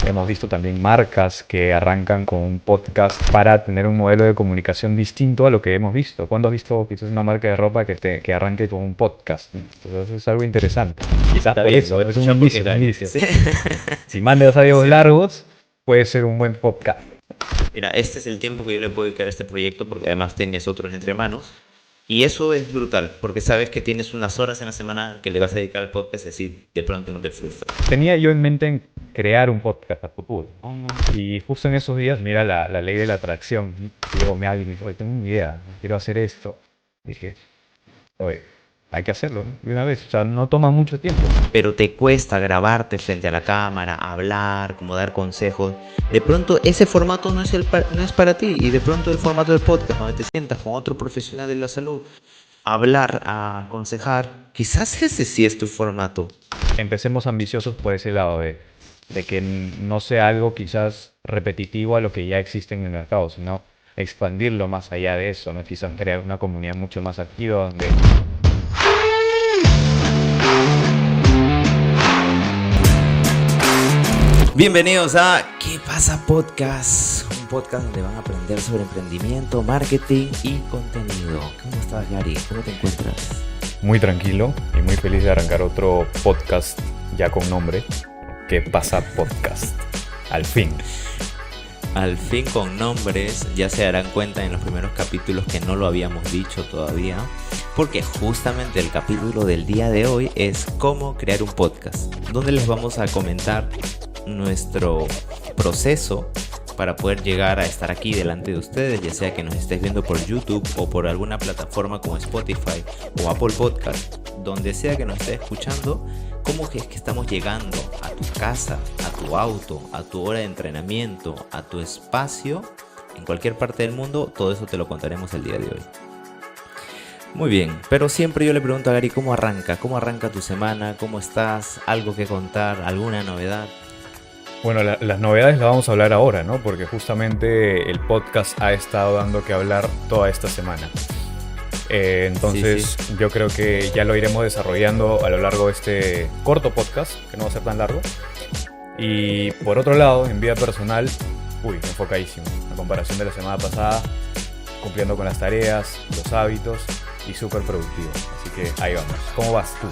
Hemos visto también marcas que arrancan con un podcast para tener un modelo de comunicación distinto a lo que hemos visto. ¿Cuándo has visto quizás una marca de ropa que arranque con un podcast? Entonces es algo interesante. Quizás Está por bien, eso, lo voy a es un escuchar porque inicio, un inicio. sí. Si mandas a diálogos largos, puede ser un buen podcast. Mira, este es el tiempo que yo le puedo dedicar a este proyecto porque además tienes otros entre manos. Y eso es brutal, porque sabes que tienes unas horas en la semana que le vas a dedicar al podcast, es decir, de pronto no te frustra. Tenía yo en mente en crear un podcast a futuro. Y justo en esos días, mira la ley de la atracción. Digo, me alguien me dijo, "Oye, tengo una idea, quiero hacer esto". Dije, oye, hay que hacerlo, ¿no? De una vez, o sea, no toma mucho tiempo. Pero te cuesta grabarte frente a la cámara, hablar, como dar consejos. De pronto ese formato no es para ti, y de pronto el formato del podcast, donde te sientas con otro profesional de la salud, a hablar, a aconsejar, quizás ese sí es tu formato. Empecemos ambiciosos por ese lado de que no sea algo quizás repetitivo a lo que ya existe en el mercado, sino expandirlo más allá de eso, ¿no? Quizás crear una comunidad mucho más activa donde... Bienvenidos a ¿Qué pasa podcast? Un podcast donde van a aprender sobre emprendimiento, marketing y contenido. ¿Cómo estás, Gary? ¿Cómo te encuentras? Muy tranquilo y muy feliz de arrancar otro podcast ya con nombre, ¿Qué pasa podcast? Al fin. Al fin con nombres, ya se darán cuenta en los primeros capítulos que no lo habíamos dicho todavía, porque justamente el capítulo del día de hoy es cómo crear un podcast, donde les vamos a comentar nuestro proceso para poder llegar a estar aquí delante de ustedes, ya sea que nos estés viendo por YouTube o por alguna plataforma como Spotify o Apple Podcast, donde sea que nos estés escuchando. ¿Cómo es que estamos llegando a tu casa, a tu auto, a tu hora de entrenamiento, a tu espacio, en cualquier parte del mundo? Todo eso te lo contaremos el día de hoy. Muy bien, pero siempre yo le pregunto a Gary cómo arranca tu semana, cómo estás, algo que contar, alguna novedad. Bueno, las novedades las vamos a hablar ahora, ¿no? Porque justamente el podcast ha estado dando que hablar toda esta semana. Entonces Sí. yo creo que ya lo iremos desarrollando a lo largo de este corto podcast, que no va a ser tan largo. Y por otro lado, en vida personal, enfocadísimo. A comparación de la semana pasada, cumpliendo con las tareas, los hábitos y súper productivo. Así que ahí vamos. ¿Cómo vas tú?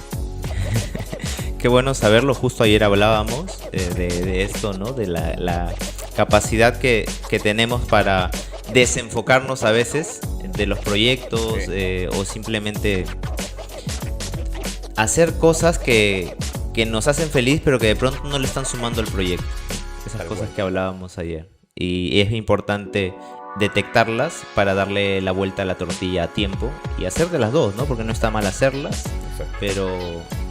Qué bueno saberlo, justo ayer hablábamos de esto, ¿no? De la capacidad que tenemos para desenfocarnos a veces de los proyectos, Sí. O simplemente hacer cosas que nos hacen feliz pero que de pronto no le están sumando al proyecto. Esas Tal cosas cual. que hablábamos ayer. Y es importante detectarlas para darle la vuelta a la tortilla a tiempo y hacer de las dos, ¿no? Porque no está mal hacerlas, Exacto. pero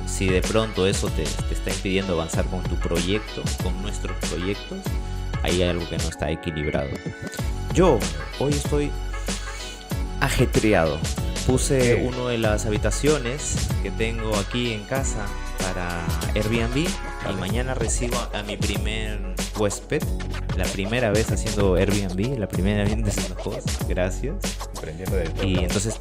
si de pronto eso te está impidiendo avanzar con tu proyecto, con nuestros proyectos, ahí hay algo que no está equilibrado. Yo hoy estoy ajetreado. Puse Sí. una de las habitaciones que tengo aquí en casa para Airbnb y mañana recibo a mi primer huésped. La primera vez haciendo Airbnb, la primera vez haciendo host. Gracias. Aprendiendo del todo. Y entonces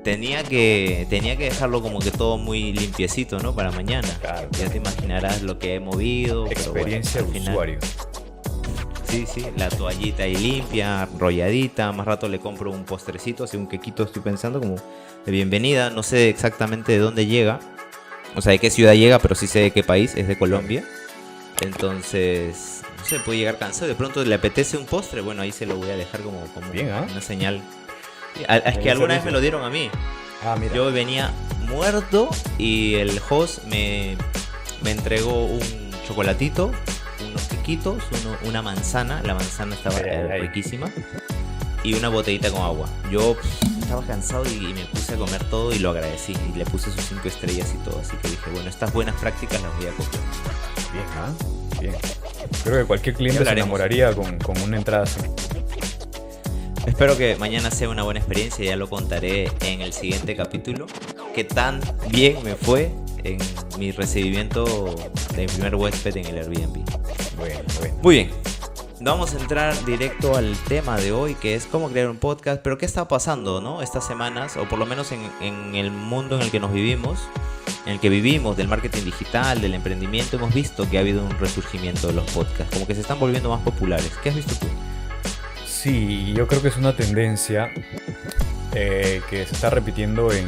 tenía que dejarlo como que todo muy limpiecito, ¿no? Para mañana. Claro. Ya te imaginarás lo que he movido. pero bueno, Experiencia al de final- usuario. Sí, la toallita ahí limpia, enrolladita. Más rato le compro un postrecito, así un quequito estoy pensando como de bienvenida. No sé exactamente de dónde llega, o sea de qué ciudad llega, pero sí sé de qué país, es de Colombia. Entonces, no sé, puede llegar cansado. De pronto le apetece un postre, bueno, ahí se lo voy a dejar como Bien, ¿ah? una señal. Es que Buen alguna vez servicio. me lo dieron a mí. Ah, mira. Yo venía muerto y el host me entregó un chocolatito, unos quequitos, una manzana. La manzana estaba Ay. riquísima. Y una botellita con agua. Yo estaba cansado y me puse a comer todo y lo agradecí. Y le puse sus 5 estrellas y todo. Así que dije, bueno, estas buenas prácticas las voy a copiar. Bien, ¿ah? Bien. Creo que cualquier cliente se hablaremos. enamoraría con una entrada así. Espero que mañana sea una buena experiencia. Ya lo contaré en el siguiente capítulo. Qué tan bien me fue en mi recibimiento de mi primer huésped en el Airbnb. Bueno. Muy bien. Vamos a entrar directo al tema de hoy, que es cómo crear un podcast. Pero ¿qué está pasando, no? Estas semanas, o por lo menos en el mundo en el que nos vivimos, en el que vivimos, del marketing digital, del emprendimiento, hemos visto que ha habido un resurgimiento de los podcasts, como que se están volviendo más populares. ¿Qué has visto tú? Sí, yo creo que es una tendencia que se está repitiendo en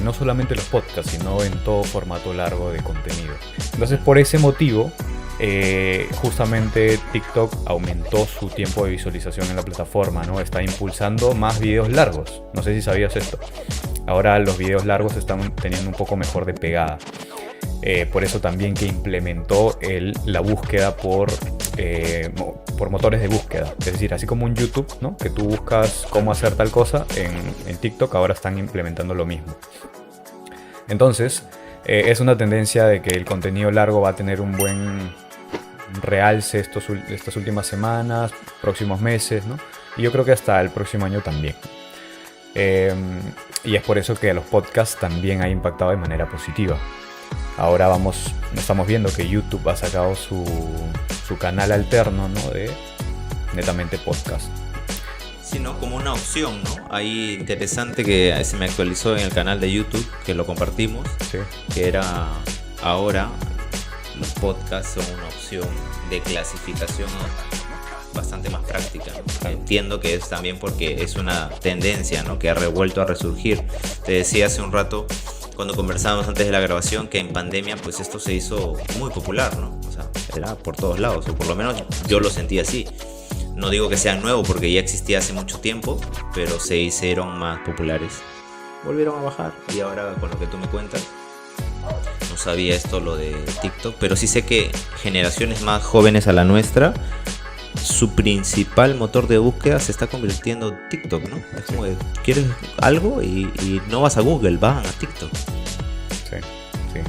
no solamente los podcasts, sino en todo formato largo de contenido. Entonces, por ese motivo, justamente TikTok aumentó su tiempo de visualización en la plataforma, ¿no? Está impulsando más videos largos. No sé si sabías esto. Ahora los videos largos están teniendo un poco mejor de pegada. Por eso también que implementó la búsqueda por motores de búsqueda. Es decir, así como en YouTube, ¿no? Que tú buscas cómo hacer tal cosa, en TikTok ahora están implementando lo mismo. Entonces, es una tendencia de que el contenido largo va a tener un buen realce estas últimas semanas, próximos meses, ¿no? Y yo creo que hasta el próximo año también. Y es por eso que a los podcasts también ha impactado de manera positiva. Ahora estamos viendo que YouTube ha sacado su canal alterno, ¿no? De netamente podcast. Sino como una opción, ¿no? Ahí interesante que se me actualizó en el canal de YouTube, que lo compartimos, Sí. que era ahora los podcasts son una opción de clasificación bastante más práctica, ¿no? Entiendo que es también porque es una tendencia, ¿no? Que ha vuelto a resurgir. Te decía hace un rato, cuando conversábamos antes de la grabación, que en pandemia pues esto se hizo muy popular, ¿no? O sea, era por todos lados, o por lo menos yo lo sentí así. No digo que sean nuevos porque ya existía hace mucho tiempo, pero se hicieron más populares. Volvieron a bajar y ahora con lo que tú me cuentas, no sabía esto lo de TikTok, pero sí sé que generaciones más jóvenes a la nuestra, su principal motor de búsqueda se está convirtiendo en TikTok, ¿no? Es como que quieres algo y no vas a Google, van a TikTok. Sí,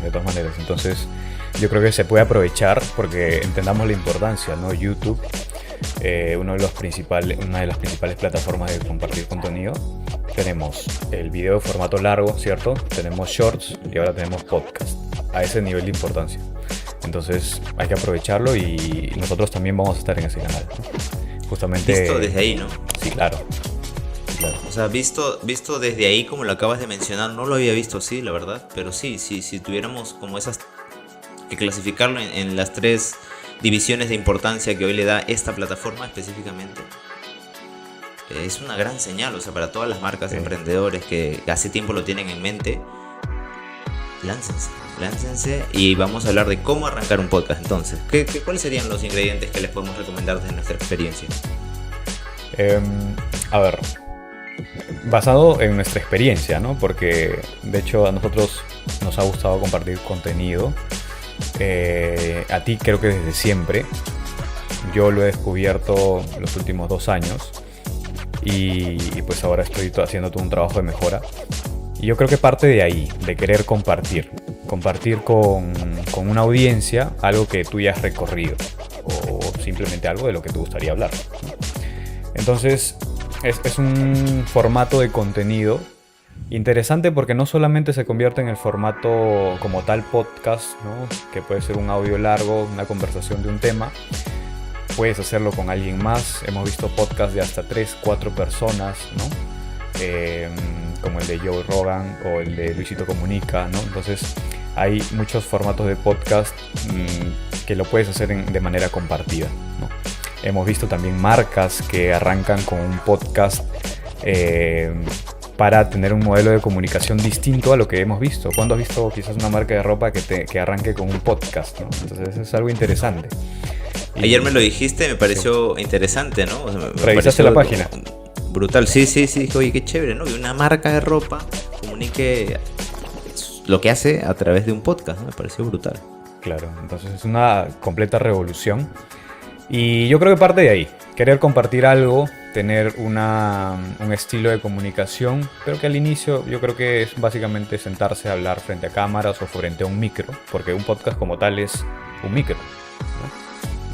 de todas maneras. Entonces, yo creo que se puede aprovechar porque entendamos la importancia, ¿no? YouTube, una de las principales plataformas de compartir contenido. Tenemos el video de formato largo, ¿cierto? Tenemos shorts y ahora tenemos podcast. A ese nivel de importancia. Entonces hay que aprovecharlo y nosotros también vamos a estar en ese canal, ¿no? Justamente. Visto desde ahí, ¿no? Sí, claro. O sea, visto desde ahí, como lo acabas de mencionar, no lo había visto así, la verdad. Pero sí, si tuviéramos como esas que clasificarlo en las 3 divisiones de importancia que hoy le da esta plataforma específicamente, es una gran señal, o sea, para todas las marcas, emprendedores que hace tiempo lo tienen en mente. Láncense y vamos a hablar de cómo arrancar un podcast. Entonces, ¿cuáles serían los ingredientes que les podemos recomendar desde nuestra experiencia? A ver, basado en nuestra experiencia, ¿no? Porque de hecho a nosotros nos ha gustado compartir contenido. A ti creo que desde siempre. Yo lo he descubierto los últimos 2 años y pues ahora estoy haciendo todo un trabajo de mejora. Y yo creo que parte de ahí, de querer compartir con una audiencia algo que tú ya has recorrido o simplemente algo de lo que te gustaría hablar, ¿no? Entonces es un formato de contenido interesante porque no solamente se convierte en el formato como tal podcast, ¿no? Que puede ser un audio largo, una conversación de un tema. Puedes hacerlo con alguien más. Hemos visto podcasts de hasta 3-4 personas, ¿no? Como el de Joe Rogan o el de Luisito Comunica, ¿no? Entonces hay muchos formatos de podcast que lo puedes hacer de manera compartida, ¿no? Hemos visto también marcas que arrancan con un podcast para tener un modelo de comunicación distinto a lo que hemos visto. ¿Cuándo has visto quizás una marca de ropa que arranque con un podcast, ¿no? Entonces eso es algo interesante. Ayer me lo dijiste, me pareció interesante, ¿no? O sea, ¿revisaste la página? Brutal, sí, dije, oye, qué chévere, ¿no? Que una marca de ropa comunique lo que hace a través de un podcast, ¿no? Me pareció brutal. Claro, entonces es una completa revolución. Y yo creo que parte de ahí, querer compartir algo, tener un estilo de comunicación, pero que al inicio yo creo que es básicamente sentarse a hablar frente a cámaras o frente a un micro, porque un podcast como tal es un micro, ¿no?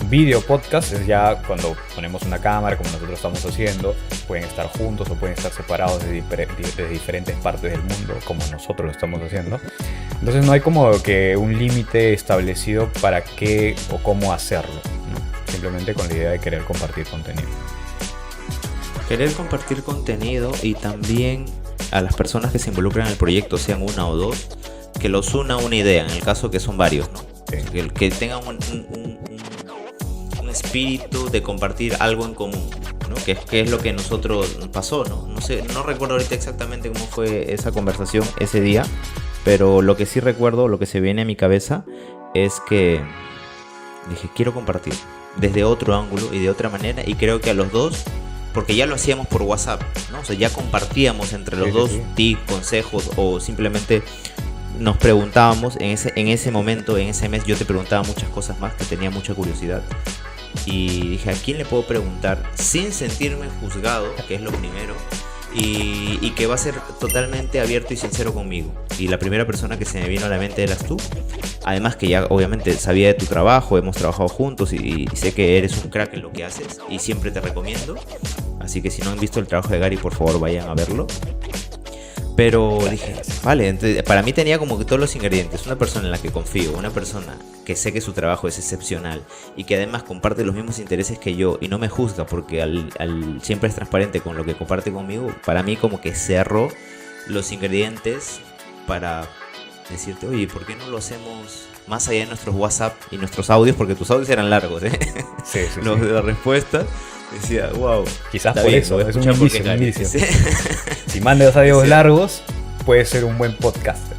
Video podcast es ya cuando ponemos una cámara como nosotros estamos haciendo, pueden estar juntos o pueden estar separados de diferentes partes del mundo como nosotros lo estamos haciendo. Entonces no hay como que un límite establecido para qué o cómo hacerlo, ¿no? Simplemente con la idea de querer compartir contenido. Querer compartir contenido y también a las personas que se involucran en el proyecto, sean 1 o 2, que los una una idea, en el caso que son varios, ¿no? Sí. Que tengan un espíritu de compartir algo en común, ¿no? Que es lo que nosotros pasó, ¿no? No sé, no recuerdo ahorita exactamente cómo fue esa conversación ese día, pero lo que sí recuerdo, lo que se viene a mi cabeza es que dije, quiero compartir desde otro ángulo y de otra manera, y creo que a los dos, porque ya lo hacíamos por WhatsApp, ¿no? O sea, ya compartíamos entre los dos tips, consejos, o simplemente nos preguntábamos en ese momento, en ese mes, yo te preguntaba muchas cosas más que tenía mucha curiosidad. Y dije, ¿a quién le puedo preguntar sin sentirme juzgado? Que es lo primero. Y que va a ser totalmente abierto y sincero conmigo. Y la primera persona que se me vino a la mente eras tú. Además que ya obviamente sabía de tu trabajo, hemos trabajado juntos y sé que eres un crack en lo que haces y siempre te recomiendo. Así que si no han visto el trabajo de Gary, por favor vayan a verlo. Pero dije, vale, entonces, para mí tenía como que todos los ingredientes. Una persona en la que confío, una persona que sé que su trabajo es excepcional y que además comparte los mismos intereses que yo y no me juzga porque siempre es transparente con lo que comparte conmigo. Para mí como que cerró los ingredientes para decirte, oye, ¿por qué no lo hacemos más allá de nuestros WhatsApp y nuestros audios? Porque tus audios eran largos, ¿eh? Sí. La respuesta... Decía, wow. Quizás por eso, es un inicio. Sí. Si mandas audios largos, puede ser un buen podcaster.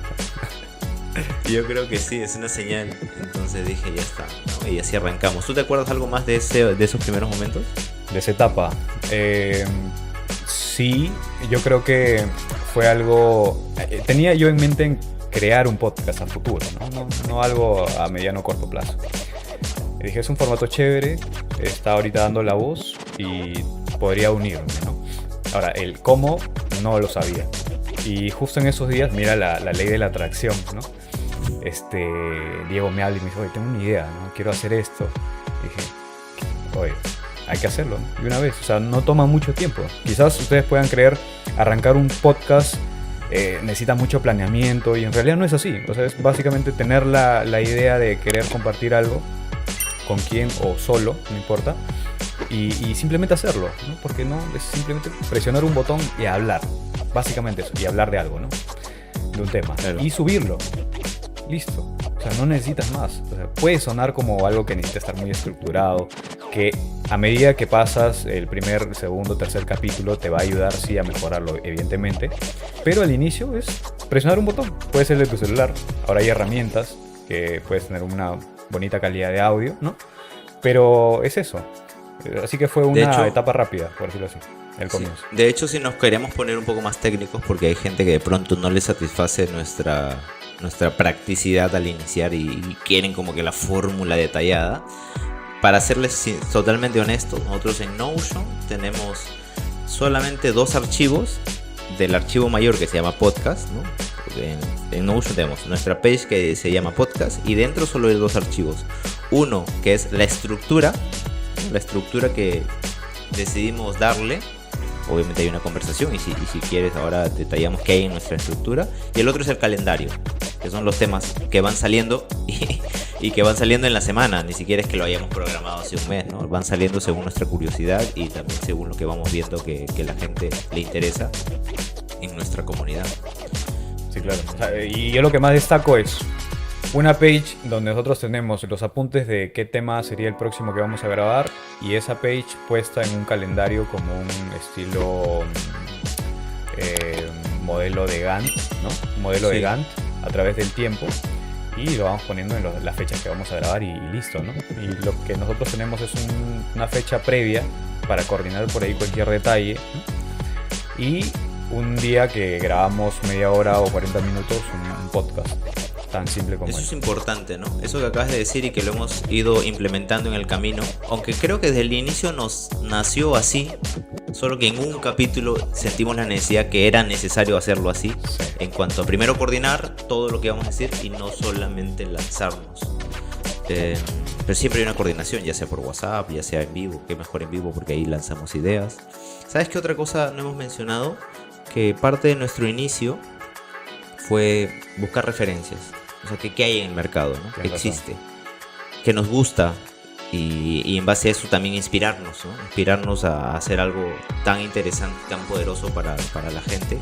Yo creo que sí, es una señal. Entonces dije, ya está, ¿no? Y así arrancamos. ¿Tú te acuerdas algo más de esos primeros momentos? De esa etapa. Sí, yo creo que fue algo... tenía yo en mente crear un podcast a futuro, no algo a mediano o corto plazo. Y dije, es un formato chévere, está ahorita dando la voz y podría unirme, ¿no? Ahora, el cómo no lo sabía. Y justo en esos días, mira la ley de la atracción, ¿no? Diego me habla y me dice, oye, tengo una idea, ¿no? Quiero hacer esto. Y dije, oye, hay que hacerlo, ¿no? Y una vez, o sea, no toma mucho tiempo. Quizás ustedes puedan creer, arrancar un podcast necesita mucho planeamiento y en realidad no es así. O sea, es básicamente tener la idea de querer compartir algo con quién o solo, no importa, y simplemente hacerlo, ¿no? Porque no es simplemente presionar un botón y hablar, básicamente eso, y hablar de algo, ¿no? De un tema, claro. Y subirlo, listo. O sea, no necesitas más. O sea, puede sonar como algo que necesita estar muy estructurado, que a medida que pasas el primer, segundo, tercer capítulo te va a ayudar, sí, a mejorarlo, evidentemente, pero al inicio es presionar un botón, puede ser de tu celular. Ahora hay herramientas que puedes tener una bonita calidad de audio, ¿no? Pero es eso. Así que fue una etapa rápida, por decirlo así, el comienzo. Sí. De hecho, si nos queremos poner un poco más técnicos, porque hay gente que de pronto no le satisface nuestra practicidad al iniciar y quieren como que la fórmula detallada. Para serles totalmente honestos, nosotros en Notion tenemos solamente 2 archivos del archivo mayor que se llama podcast, ¿no? En Notion tenemos nuestra page que se llama podcast y dentro solo hay 2 archivos. Uno que es la estructura que decidimos darle. Obviamente hay una conversación y si quieres ahora detallamos qué hay en nuestra estructura. Y el otro es el calendario, que son los temas que van saliendo y que van saliendo en la semana. Ni siquiera es que lo hayamos programado hace un mes, ¿no? Van saliendo según nuestra curiosidad y también según lo que vamos viendo que la gente le interesa en nuestra comunidad. Sí, claro. O sea, y yo lo que más destaco es una page donde nosotros tenemos los apuntes de qué tema sería el próximo que vamos a grabar y esa page puesta en un calendario como un estilo modelo de Gantt, ¿no? Modelo de Gantt a través del tiempo y lo vamos poniendo en las fechas que vamos a grabar y listo, ¿no? Y lo que nosotros tenemos es una fecha previa para coordinar por ahí cualquier detalle, ¿no? Y un día que grabamos media hora o 40 minutos un podcast. Tan simple como eso. Es importante, ¿no? Eso que acabas de decir y que lo hemos ido implementando en el camino, aunque creo que desde el inicio nos nació así, solo que en un capítulo sentimos la necesidad que era necesario hacerlo así, sí. En cuanto a primero coordinar todo lo que vamos a decir y no solamente lanzarnos. Pero siempre hay una coordinación, ya sea por WhatsApp, ya sea en vivo, que mejor en vivo porque ahí lanzamos ideas. ¿Sabes qué otra cosa no hemos mencionado? Que parte de nuestro inicio fue buscar referencias. O sea, ¿qué hay en el mercado, ¿no? ¿Qué existe? ¿Qué nos gusta? Y en base a eso también inspirarnos, ¿no? Inspirarnos a hacer algo tan interesante, tan poderoso para la gente.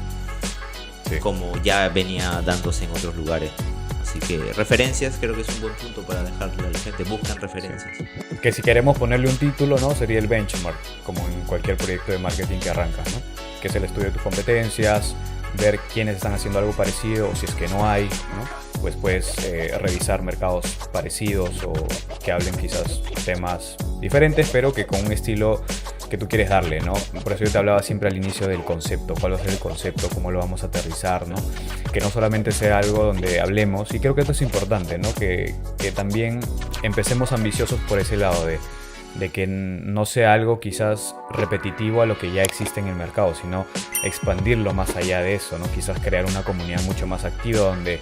Sí. como ya venía dándose en otros lugares. Así que referencias creo que es un buen punto para dejarle a la gente. Buscan referencias. Que si queremos ponerle un título, ¿no? Sería el benchmark, como en cualquier proyecto de marketing que arrancas, ¿no? Que es el estudio de tus competencias, ver quiénes están haciendo algo parecido, o si es que no hay, ¿no? Pues puedes revisar mercados parecidos o que hablen quizás temas diferentes, pero que con un estilo que tú quieres darle, ¿no? Por eso yo te hablaba siempre al inicio del concepto, cuál va a ser el concepto, cómo lo vamos a aterrizar, ¿no? Que no solamente sea algo donde hablemos, y creo que esto es importante, ¿no? Que también empecemos ambiciosos por ese lado de que no sea algo quizás repetitivo a lo que ya existe en el mercado, sino expandirlo más allá de eso, ¿no? Quizás crear una comunidad mucho más activa donde,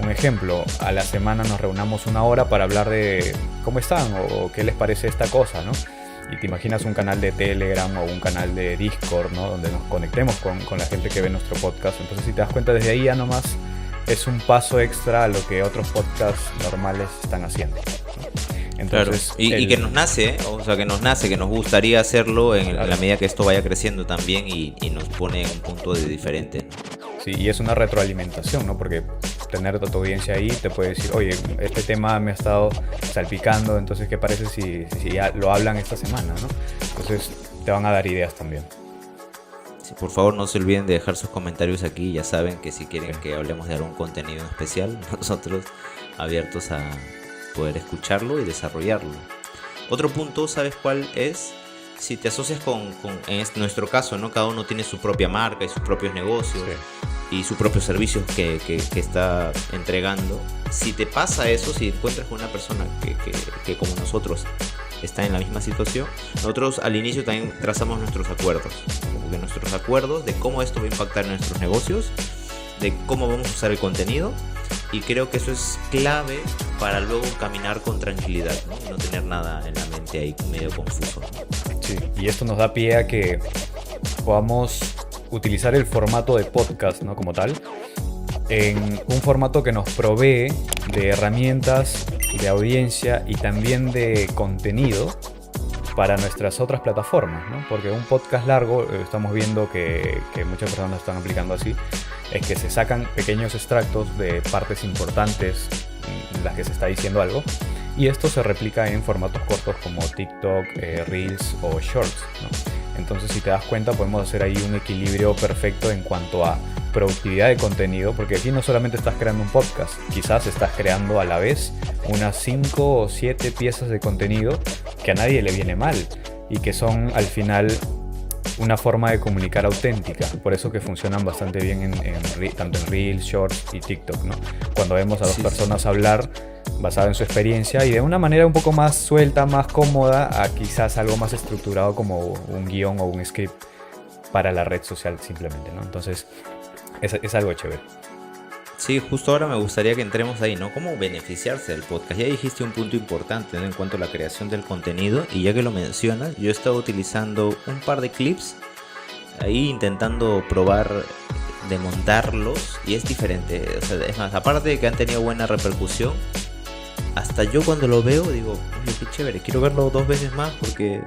un ejemplo, a la semana nos reunamos 1 hora para hablar de cómo están o qué les parece esta cosa, ¿no? Y te imaginas un canal de Telegram o un canal de Discord, ¿no? Donde nos conectemos con la gente que ve nuestro podcast. Entonces, si te das cuenta, desde ahí ya nomás es un paso extra a lo que otros podcasts normales están haciendo, ¿no? Entonces, claro. Y que nos nace, o sea, que nos gustaría hacerlo en la medida que esto vaya creciendo también y nos pone en un punto de diferente, ¿no? Sí, y es una retroalimentación, ¿no? Porque tener a tu audiencia ahí te puede decir, oye, este tema me ha estado salpicando, entonces, ¿qué parece si ya lo hablan esta semana, ¿no? Entonces, te van a dar ideas también. Sí, por favor, no se olviden de dejar sus comentarios aquí. Ya saben que si quieren que hablemos de algún contenido especial, nosotros abiertos a poder escucharlo y desarrollarlo. Otro punto, ¿sabes cuál es? Si te asocias en nuestro caso, ¿no? Cada uno tiene su propia marca y sus propios negocios, sí, y sus propios servicios que está entregando. Si te pasa eso, si encuentras con una persona que como nosotros está en la misma situación, nosotros al inicio también trazamos nuestros acuerdos, como que nuestros acuerdos de cómo esto va a impactar en nuestros negocios, de cómo vamos a usar el contenido, y creo que eso es clave para luego caminar con tranquilidad, ¿no? Y no tener nada en la mente ahí medio confuso, ¿no? Sí, y esto nos da pie a que podamos utilizar el formato de podcast, ¿no? Como tal, en un formato que nos provee de herramientas, de audiencia y también de contenido para nuestras otras plataformas, ¿no? Porque un podcast largo, estamos viendo que muchas personas están aplicando así, es que se sacan pequeños extractos de partes importantes en las que se está diciendo algo, y esto se replica en formatos cortos como TikTok, Reels o Shorts, ¿no? Entonces, si te das cuenta, podemos hacer ahí un equilibrio perfecto en cuanto a productividad de contenido, porque aquí no solamente estás creando un podcast, quizás estás creando a la vez unas 5 o 7 piezas de contenido que a nadie le viene mal y que son al final una forma de comunicar auténtica. Por eso que funcionan bastante bien tanto en Reels, Shorts y TikTok, ¿no? Cuando vemos a dos personas hablar basado en su experiencia y de una manera un poco más suelta, más cómoda, a quizás algo más estructurado como un guión o un script para la red social simplemente, ¿no? Entonces es algo chévere. Sí, justo ahora me gustaría que entremos ahí, ¿no? ¿Cómo beneficiarse del podcast? Ya dijiste un punto importante, ¿no? En cuanto a la creación del contenido, y ya que lo mencionas, yo he estado utilizando un par de clips ahí intentando probar de montarlos, y es diferente. O sea, es más, aparte de que han tenido buena repercusión, hasta yo cuando lo veo digo, oye, qué chévere, quiero verlo 2 veces más porque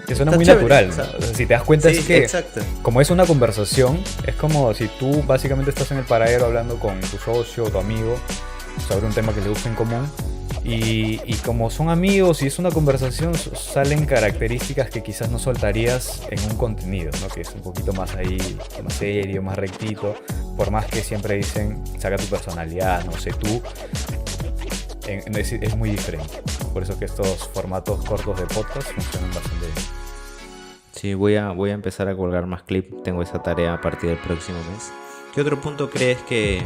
que suena muy natural, ¿no? O sea, si te das cuenta, sí, es que exacto, como es una conversación, es como si tú básicamente estás en el paradero hablando con tu socio o tu amigo sobre un tema que le gusta en común, y como son amigos y es una conversación, salen características que quizás no soltarías en un contenido, ¿no? Que es un poquito más ahí, más serio, más rectito, por más que siempre dicen saca tu personalidad, no sé, tú. Es muy diferente. Por eso que estos formatos cortos de podcast funcionan bastante bien. Sí, voy a empezar a colgar más clips. Tengo esa tarea a partir del próximo mes. ¿Qué otro punto crees que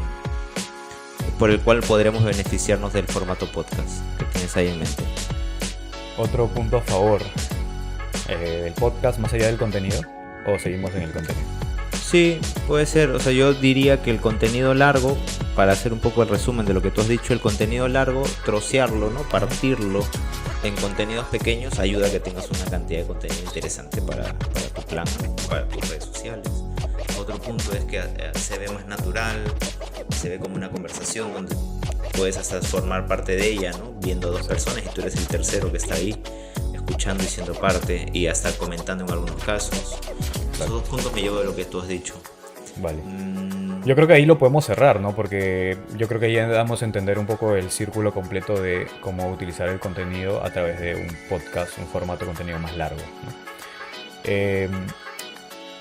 por el cual podremos beneficiarnos del formato podcast que tienes ahí en mente? Otro punto a favor del podcast, más allá del contenido, o seguimos en el contenido. Sí, puede ser. O sea, yo diría que el contenido largo, para hacer un poco el resumen de lo que tú has dicho, el contenido largo, trocearlo, ¿no? Partirlo en contenidos pequeños ayuda a que tengas una cantidad de contenido interesante para tu plan, para tus redes sociales. Otro punto es que se ve más natural, se ve como una conversación donde puedes hasta formar parte de ella, ¿no? Viendo 2 personas y tú eres el tercero que está ahí, escuchando y siendo parte, y hasta comentando en algunos casos. Esos 2 puntos me llevo de lo que tú has dicho. Vale. Yo creo que ahí lo podemos cerrar, ¿no? Porque yo creo que ya damos a entender un poco el círculo completo de cómo utilizar el contenido a través de un podcast, un formato de contenido más largo, ¿no?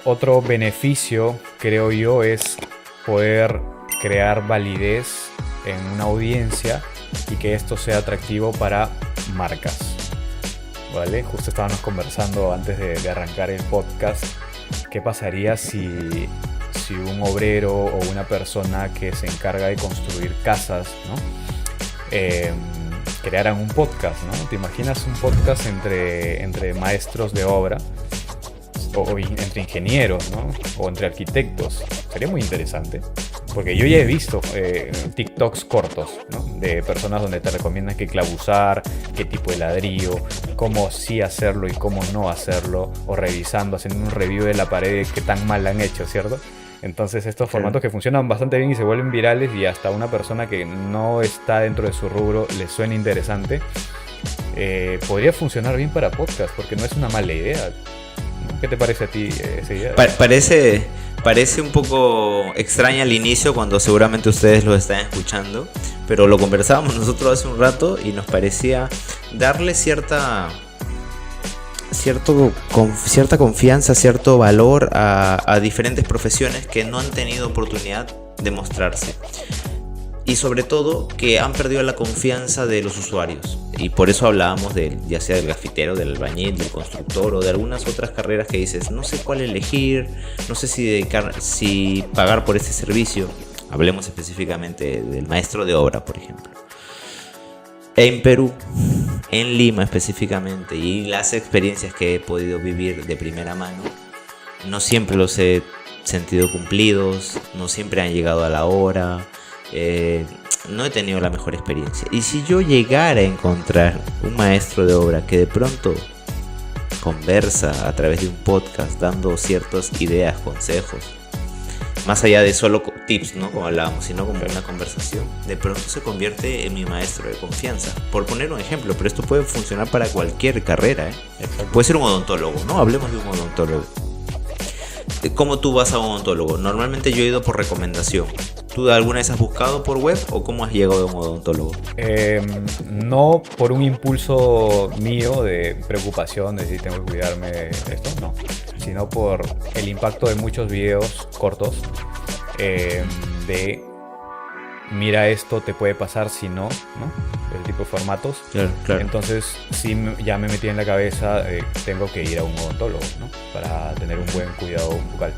Otro beneficio, creo yo, es poder crear validez en una audiencia y que esto sea atractivo para marcas, ¿vale? Justo estábamos conversando antes de arrancar el podcast, ¿qué pasaría si un obrero o una persona que se encarga de construir casas, ¿no? Crearan un podcast, ¿no? ¿Te imaginas un podcast entre maestros de obra o entre ingenieros, ¿no? O entre arquitectos? Sería muy interesante. Porque yo ya he visto TikToks cortos, ¿no? De personas donde te recomiendan qué clavo usar, qué tipo de ladrillo, cómo sí hacerlo y cómo no hacerlo, o revisando, haciendo un review de la pared de qué tan mal la han hecho, ¿cierto? Entonces estos formatos que funcionan bastante bien y se vuelven virales y hasta una persona que no está dentro de su rubro le suena interesante, podría funcionar bien para podcast, porque no es una mala idea. ¿Qué te parece a ti esa idea? Parece un poco extraña al inicio cuando seguramente ustedes lo están escuchando, pero lo conversábamos nosotros hace un rato y nos parecía darle cierta confianza, cierto valor a diferentes profesiones que no han tenido oportunidad de mostrarse. Y sobre todo que han perdido la confianza de los usuarios. Y por eso hablábamos ya sea del grafitero, del albañil, del constructor o de algunas otras carreras que dices, no sé cuál elegir, no sé si pagar por este servicio. Hablemos específicamente del maestro de obra, por ejemplo. En Perú, en Lima específicamente, y las experiencias que he podido vivir de primera mano, no siempre los he sentido cumplidos, no siempre han llegado a la hora. No he tenido la mejor experiencia. Y si yo llegara a encontrar un maestro de obra que de pronto conversa a través de un podcast dando ciertas ideas, consejos, más allá de solo tips, ¿no? Como hablábamos, sino como una conversación, de pronto se convierte en mi maestro de confianza. Por poner un ejemplo, pero esto puede funcionar para cualquier carrera, ¿eh? Puede ser un odontólogo, ¿no? Hablemos de un odontólogo. ¿Cómo tú vas a un odontólogo? Normalmente yo he ido por recomendación. ¿Tú alguna vez has buscado por web o cómo has llegado a un odontólogo? No por un impulso mío de preocupación de si tengo que cuidarme de esto, no. Sino por el impacto de muchos videos cortos de mira esto, te puede pasar si no, ¿no? Ese tipo de formatos. Claro. Entonces sí ya me metí en la cabeza, tengo que ir a un odontólogo, ¿no? Para tener un buen cuidado bucal.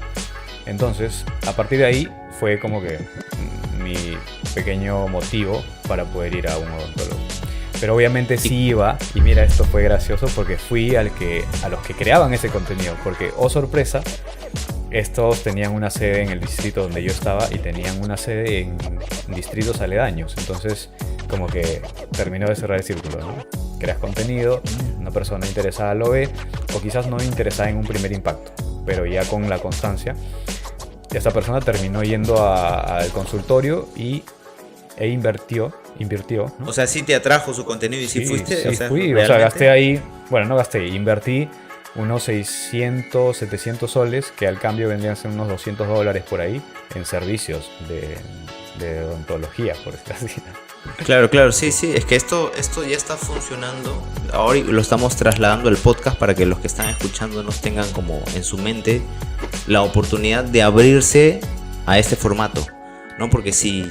Entonces, a partir de ahí fue como que mi pequeño motivo para poder ir a un odontólogo. Pero obviamente sí iba, y mira, esto fue gracioso porque fui a los que creaban ese contenido, porque, oh sorpresa, estos tenían una sede en el distrito donde yo estaba y tenían una sede en distritos aledaños. Entonces, como que terminó de cerrar el círculo, ¿no? Creas contenido, una persona interesada lo ve, o quizás no interesada en un primer impacto, pero ya con la constancia, esa persona terminó yendo al consultorio e invirtió, ¿no? O sea, sí te atrajo su contenido y sí fuiste. Sí, o sea, fui, ¿realmente? o sea, gasté ahí, bueno, no gasté, invertí unos 600, 700 soles, que al cambio vendrían a ser unos $200 por ahí, en servicios de odontología, por decirlo así. Claro, sí, es que esto ya está funcionando. Ahora lo estamos trasladando al podcast para que los que están escuchando nos tengan como en su mente la oportunidad de abrirse a este formato, ¿no? Porque si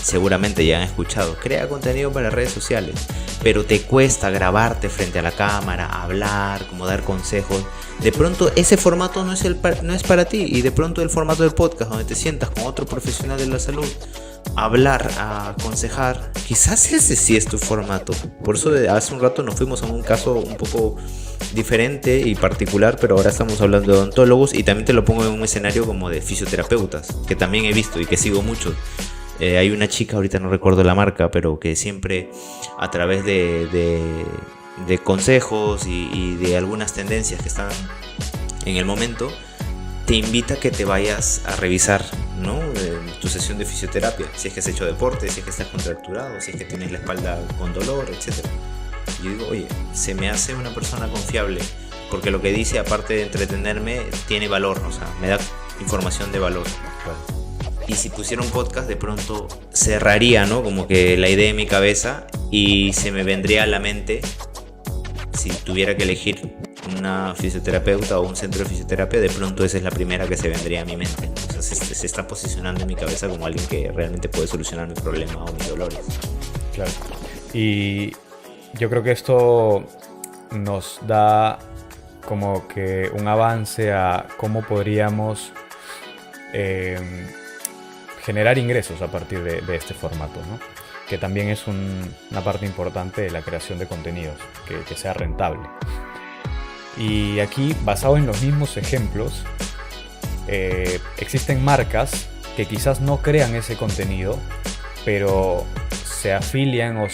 seguramente ya han escuchado, crea contenido para redes sociales, pero te cuesta grabarte frente a la cámara, hablar, como dar consejos. De pronto ese formato no es para ti, y de pronto el formato del podcast donde te sientas con otro profesional de la salud, hablar, a aconsejar, quizás ese sí es tu formato. Por eso hace un rato nos fuimos a un caso un poco diferente y particular, pero ahora estamos hablando de odontólogos, y también te lo pongo en un escenario como de fisioterapeutas, que también he visto y que sigo mucho. Hay una chica, ahorita no recuerdo la marca, pero que siempre a través de consejos y de algunas tendencias que están en el momento, te invita a que te vayas a revisar, ¿no? Tu sesión de fisioterapia, si es que has hecho deporte, si es que estás contracturado, si es que tienes la espalda con dolor, etc. Y yo digo, oye, se me hace una persona confiable, porque lo que dice, aparte de entretenerme, tiene valor, o sea, me da información de valor. Y si pusiera un podcast, de pronto cerraría, ¿no? Como que la idea en mi cabeza y se me vendría a la mente, si tuviera que elegir una fisioterapeuta o un centro de fisioterapia, de pronto esa es la primera que se vendría a mi mente. O sea, se está posicionando en mi cabeza como alguien que realmente puede solucionar mi problema o mis dolores. Claro. Y yo creo que esto nos da como que un avance a cómo podríamos generar ingresos a partir de este formato, ¿no? Que también es una parte importante de la creación de contenidos, que sea rentable. Y aquí, basado en los mismos ejemplos, existen marcas que quizás no crean ese contenido, pero se afilian o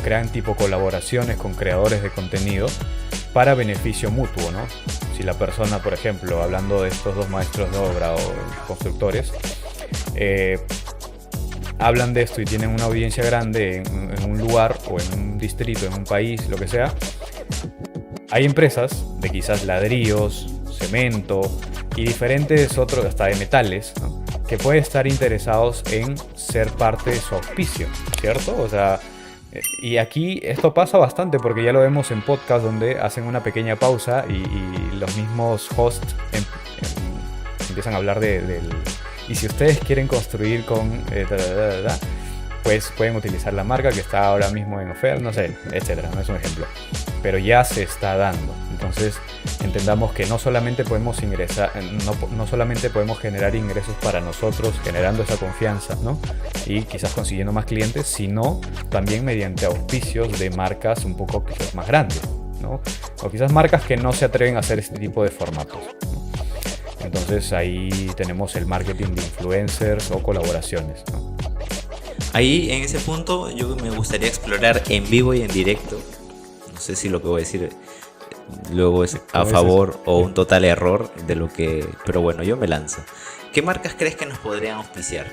crean tipo colaboraciones con creadores de contenido para beneficio mutuo, ¿no? Si la persona, por ejemplo, hablando de estos dos maestros de obra o constructores, hablan de esto y tienen una audiencia grande en un lugar o en un distrito, en un país, lo que sea, hay empresas de quizás ladrillos, cemento y diferentes otros, hasta de metales, ¿no? Que pueden estar interesados en ser parte de su auspicio, ¿cierto? O sea, y aquí esto pasa bastante porque ya lo vemos en podcast donde hacen una pequeña pausa y los mismos hosts empiezan a hablar y si ustedes quieren construir con pues pueden utilizar la marca que está ahora mismo en oferta, no sé, etcétera, no es un ejemplo, pero ya se está dando. Entonces entendamos que no solamente podemos no solamente podemos generar ingresos para nosotros generando esa confianza, ¿no? Y quizás consiguiendo más clientes, sino también mediante auspicios de marcas un poco quizás más grandes, ¿no? O quizás marcas que no se atreven a hacer este tipo de formatos, ¿no? Entonces ahí tenemos el marketing de influencers o colaboraciones, ¿no? Ahí, en ese punto, yo me gustaría explorar en vivo y en directo. No sé si lo que voy a decir luego es a favor o un total error de lo que... Pero bueno, yo me lanzo. ¿Qué marcas crees que nos podrían auspiciar?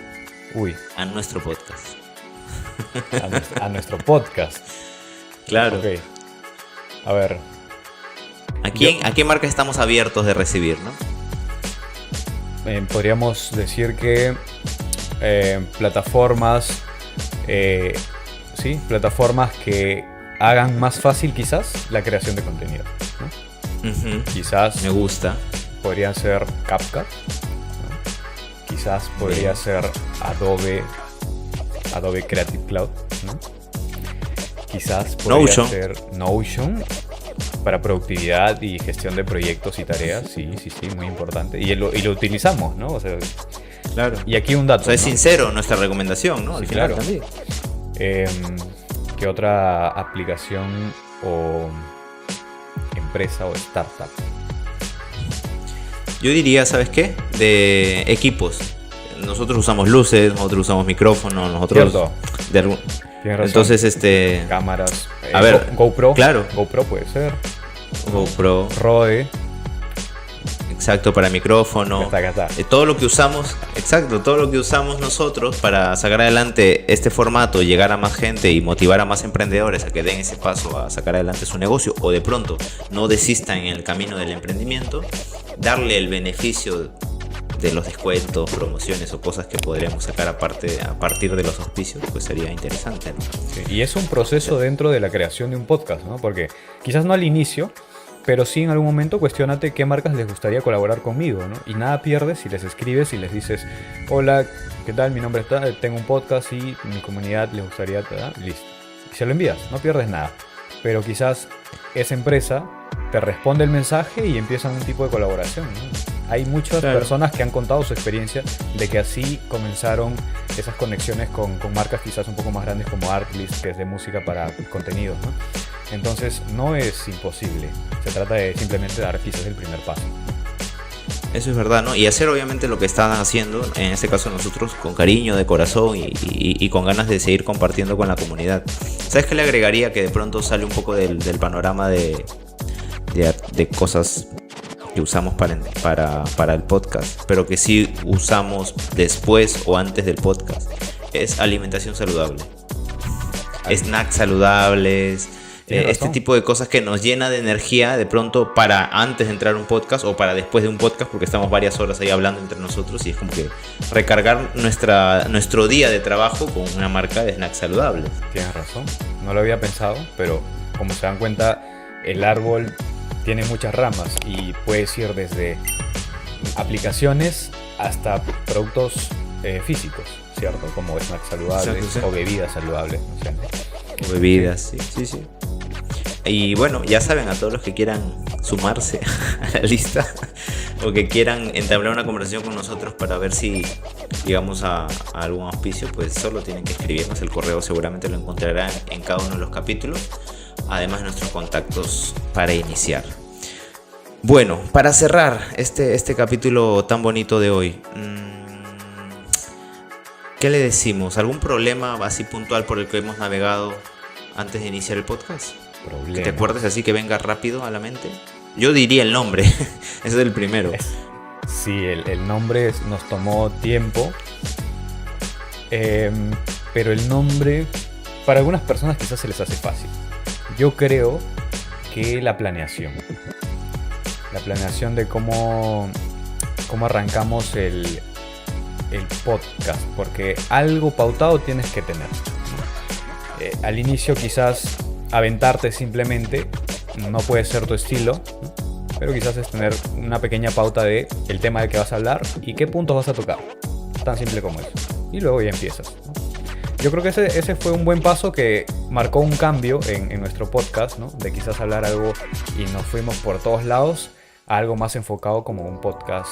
A nuestro podcast. A nuestro podcast. Claro. Ok. A ver. ¿A qué marcas estamos abiertos de recibir, no? Podríamos decir que plataformas plataformas que hagan más fácil quizás la creación de contenido, ¿no? Uh-huh. Quizás me gusta. Podrían ser CapCut, ¿no? Quizás podría ser Adobe Creative Cloud, ¿no? Quizás podría ser Notion para productividad y gestión de proyectos y tareas. Sí, muy importante. Y lo utilizamos, ¿no? O sea, claro. Y aquí un dato. O sea, es sincero nuestra recomendación, ¿no? Sí, claro. También. ¿Qué otra aplicación o empresa o startup? Yo diría, ¿sabes qué? De equipos. Nosotros usamos luces, nosotros usamos micrófonos, nosotros... Tienes razón. Entonces, cámaras. A ver, GoPro. Claro. GoPro puede ser. GoPro. Rode. Exacto, para micrófono. Acá. Todo lo que usamos, todo lo que usamos nosotros para sacar adelante este formato, llegar a más gente y motivar a más emprendedores a que den ese paso a sacar adelante su negocio o de pronto no desistan en el camino del emprendimiento, darle el beneficio de los descuentos, promociones o cosas que podríamos sacar a partir de los auspicios, pues sería interesante, ¿no? Sí, y es un proceso dentro de la creación de un podcast, ¿no? Porque quizás no al inicio, pero sí en algún momento cuestionate qué marcas les gustaría colaborar conmigo, ¿no? Y nada pierdes si les escribes y les dices: hola, ¿qué tal? Mi nombre es tal, tengo un podcast y mi comunidad les gustaría, listo. Y se lo envías, no pierdes nada. Pero quizás esa empresa te responde el mensaje y empiezan un tipo de colaboración, ¿no? Hay muchas personas que han contado su experiencia de que así comenzaron esas conexiones con marcas quizás un poco más grandes como Artlist, que es de música para contenidos, ¿no? Entonces no es imposible, se trata de simplemente dar quizás el primer paso. Eso es verdad, ¿no? Y hacer obviamente lo que están haciendo, en este caso nosotros, con cariño, de corazón y con ganas de seguir compartiendo con la comunidad. ¿Sabes qué le agregaría? Que de pronto sale un poco del panorama de cosas que usamos para el podcast, pero que sí usamos después o antes del podcast, es alimentación saludable. Snacks saludables, este tipo de cosas que nos llena de energía de pronto para antes de entrar a un podcast o para después de un podcast, porque estamos varias horas ahí hablando entre nosotros y es como que recargar nuestro día de trabajo con una marca de snacks saludables. Tienes razón, no lo había pensado, pero como se dan cuenta, el árbol tiene muchas ramas y puedes ir desde aplicaciones hasta productos físicos, ¿cierto? Como snacks saludables. Exacto, sí. O bebidas saludables, no sé. O bebidas, sí. Y bueno, ya saben, a todos los que quieran sumarse a la lista o que quieran entablar una conversación con nosotros para ver si llegamos a algún auspicio, pues solo tienen que escribirnos. El correo seguramente lo encontrarán en cada uno de los capítulos, además de nuestros contactos para iniciar. Bueno, para cerrar este capítulo tan bonito de hoy, ¿qué le decimos? ¿Algún problema así puntual por el que hemos navegado antes de iniciar el podcast? ¿Problema? ¿Que te acuerdes así que venga rápido a la mente? Yo diría el nombre, ese es el primero. Sí, el nombre nos tomó tiempo, pero el nombre para algunas personas quizás se les hace fácil. Yo creo que la planeación de cómo arrancamos el podcast, porque algo pautado tienes que tener. Al inicio quizás aventarte simplemente no puede ser tu estilo, ¿no? Pero quizás es tener una pequeña pauta de el tema del que vas a hablar y qué puntos vas a tocar, tan simple como eso, y luego ya empiezas, ¿no? Yo creo que ese fue un buen paso que marcó un cambio en nuestro podcast, ¿no? De quizás hablar algo y nos fuimos por todos lados a algo más enfocado como un podcast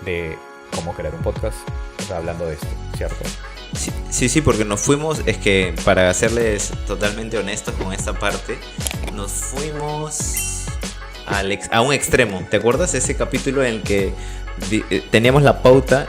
de cómo crear un podcast, o sea, hablando de esto, ¿cierto? Sí, porque nos fuimos, es que para serles totalmente honestos con esta parte, nos fuimos a un extremo. ¿Te acuerdas ese capítulo en el que teníamos la pauta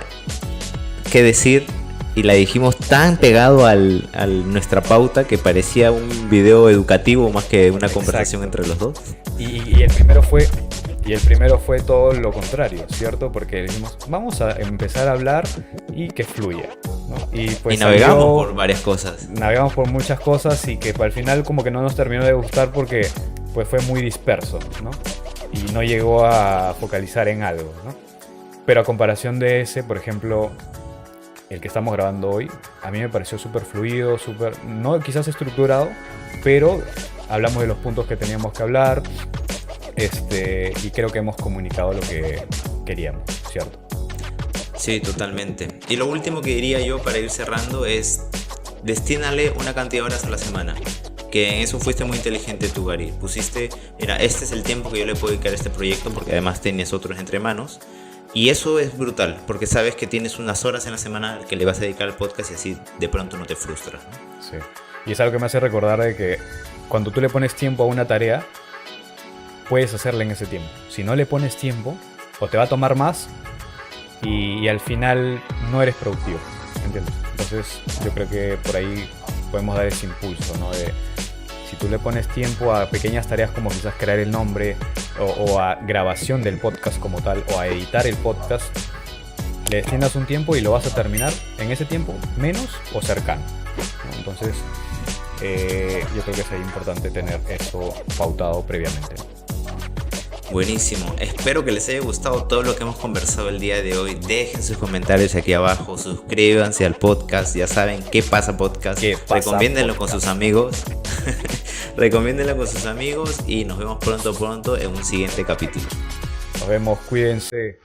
que decir y la dijimos tan pegado a nuestra pauta que parecía un video educativo más que una conversación entre los dos? Y el primero fue todo lo contrario, ¿cierto? Porque dijimos, vamos a empezar a hablar y que fluya, ¿no? Y navegamos por varias cosas. Navegamos por muchas cosas y que al final como que no nos terminó de gustar porque pues fue muy disperso, ¿no? Y no llegó a focalizar en algo, ¿no? Pero a comparación de ese, por ejemplo, el que estamos grabando hoy, a mí me pareció súper fluido, no quizás estructurado, pero hablamos de los puntos que teníamos que hablar. Y creo que hemos comunicado lo que queríamos, ¿cierto? Sí, totalmente. Y lo último que diría yo para ir cerrando es destínale una cantidad de horas a la semana. Que en eso fuiste muy inteligente tú, Gary. Pusiste, mira, este es el tiempo que yo le puedo dedicar a este proyecto porque además tienes otros entre manos. Y eso es brutal, porque sabes que tienes unas horas en la semana que le vas a dedicar al podcast y así de pronto no te frustras, ¿no? Sí. Y es algo que me hace recordar de que cuando tú le pones tiempo a una tarea, puedes hacerla en ese tiempo. Si no le pones tiempo, o te va a tomar más y al final no eres productivo, ¿entiendes? Entonces yo creo que por ahí podemos dar ese impulso, ¿no? De si tú le pones tiempo a pequeñas tareas como quizás crear el nombre o a grabación del podcast como tal o a editar el podcast, le destinas un tiempo y lo vas a terminar en ese tiempo menos o cercano, ¿no? Entonces yo creo que es importante tener eso pautado previamente. Buenísimo, espero que les haya gustado todo lo que hemos conversado el día de hoy. Dejen sus comentarios aquí abajo, suscríbanse al podcast, ya saben qué pasa podcast, recomiéndenlo con sus amigos. Recomiéndenlo con sus amigos y nos vemos pronto en un siguiente capítulo. Nos vemos, cuídense.